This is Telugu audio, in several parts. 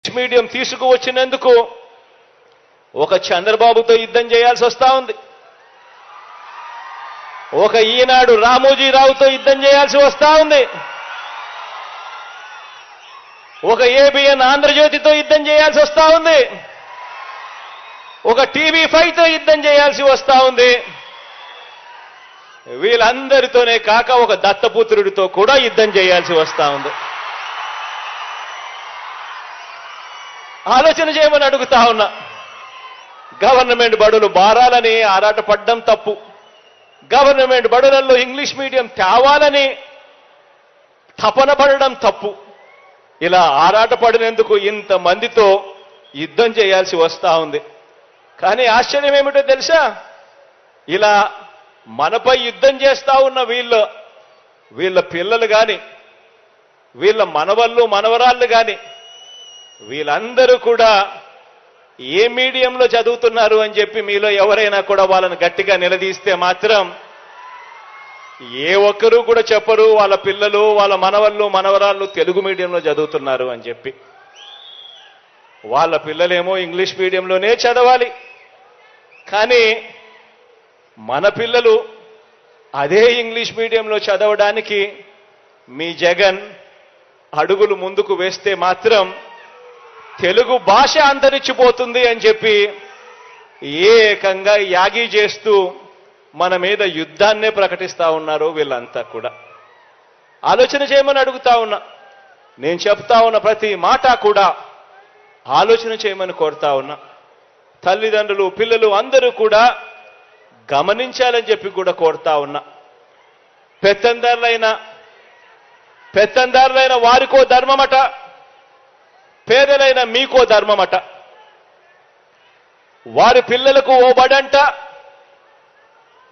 మీడియం తీసుకువచ్చినందుకు ఒక చంద్రబాబుతో యుద్ధం చేయాల్సి వస్తా ఉంది. ఒక ఈనాడు రామోజీరావుతో యుద్ధం చేయాల్సి వస్తా ఉంది. ఒక ఏబిఎన్ ఆంధ్రజ్యోతితో యుద్ధం చేయాల్సి వస్తా ఉంది. ఒక టీవీ5తో యుద్ధం చేయాల్సి వస్తా ఉంది. వీళ్ళందరితోనే కాక ఒక దత్తపుత్రుడితో కూడా యుద్ధం చేయాల్సి వస్తా ఉంది. ఆలోచన చేయమని అడుగుతా ఉన్నా. గవర్నమెంట్ బడులు బారాలని ఆరాటపడ్డం తప్పు. గవర్నమెంట్ బడులలో ఇంగ్లీష్ మీడియం తేవాలని తపన పడడం తప్పు. ఇలా ఆరాటపడినందుకు ఇంతమందితో యుద్ధం చేయాల్సి వస్తా ఉంది. కానీ ఆశ్చర్యం ఏమిటో తెలుసా? ఇలా మనపై యుద్ధం చేస్తా ఉన్న వీళ్ళ పిల్లలు కానీ, వీళ్ళ మనవళ్ళు మనవరాళ్ళు కానీ, వీళ్ళందరూ కూడా ఏ మీడియంలో చదువుతున్నారు అని చెప్పి మీలో ఎవరైనా కూడా వాళ్ళని గట్టిగా నిలదీస్తే మాత్రం ఏ ఒక్కరూ కూడా చెప్పరు వాళ్ళ పిల్లలు వాళ్ళ మనవళ్ళు మనవరాళ్ళు తెలుగు మీడియంలో చదువుతున్నారు అని చెప్పి. వాళ్ళ పిల్లలేమో ఇంగ్లీష్ మీడియంలోనే చదవాలి. కానీ మన పిల్లలు అదే ఇంగ్లీష్ మీడియంలో చదవడానికి మీ జగన్ అడుగులు ముందుకు వేస్తే మాత్రం తెలుగు భాష అంతరించిపోతుంది అని చెప్పి ఏకంగా యాగి చేస్తూ మన మీద యుద్ధాన్నే ప్రకటిస్తా ఉన్నారు వీళ్ళంతా కూడా. ఆలోచన చేయమని అడుగుతా ఉన్నా. నేను చెప్తా ఉన్న ప్రతి మాట కూడా ఆలోచన చేయమని కోరుతా ఉన్నా. తల్లిదండ్రులు పిల్లలు అందరూ కూడా గమనించాలని చెప్పి కూడా కోరుతా ఉన్నా. పెత్తందారులైన వారికో ధర్మమట, పేదలైన మీకో ధర్మమట. వారి పిల్లలకు ఓ బడంట,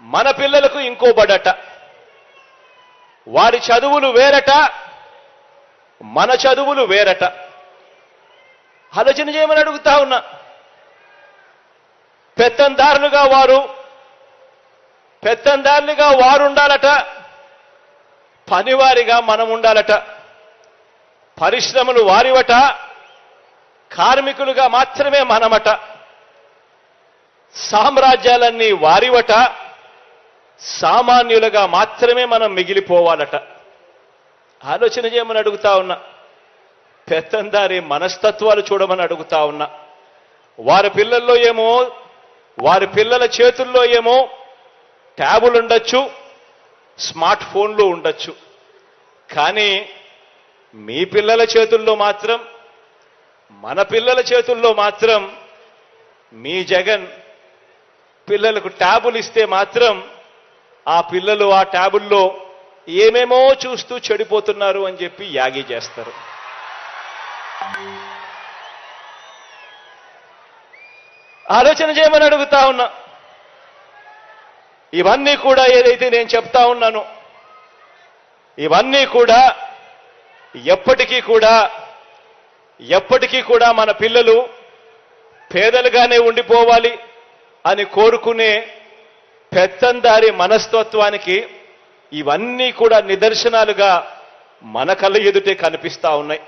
మన పిల్లలకు ఇంకో బడట. వారి చదువులు వేరట, మన చదువులు వేరట. ఆలోచన చేయమని అడుగుతా ఉన్నా. పెత్తందారులుగా వారు ఉండాలట, పనివారిగా మనం ఉండాలట. పరిశ్రమలు వారివట, కార్మికులుగా మాత్రమే మనమట. సామ్రాజ్యాలన్నీ వారివట, సామాన్యులుగా మాత్రమే మనం మిగిలిపోవాలట. ఆలోచన చేయమని అడుగుతా ఉన్నా. పెత్తందారి మనస్తత్వాలు చూడమని అడుగుతా ఉన్నా. వారి పిల్లల చేతుల్లో ఏమో ట్యాబులు ఉండొచ్చు, స్మార్ట్ ఫోన్లు ఉండొచ్చు. కానీ మీ పిల్లల చేతుల్లో మాత్రం, మన పిల్లల చేతుల్లో మాత్రం మీ జగన్ పిల్లలకు ట్యాబులు ఇస్తే మాత్రం ఆ పిల్లలు ఆ ట్యాబుల్లో ఏమేమో చూస్తూ చెడిపోతున్నారు అని చెప్పి యాగి చేస్తారు. ఆలోచన చేయమని అడుగుతా ఉన్నా. ఇవన్నీ కూడా ఏదైతే నేను చెప్తా ఉన్నానో ఇవన్నీ కూడా ఎప్పటికీ కూడా మన పిల్లలు పేదలుగానే ఉండిపోవాలి అని కోరుకునే పెత్తందారి మనస్తత్వానికి ఇవన్నీ కూడా నిదర్శనాలుగా మన కళ్ళ ఎదుటే కనిపిస్తా ఉన్నాయి.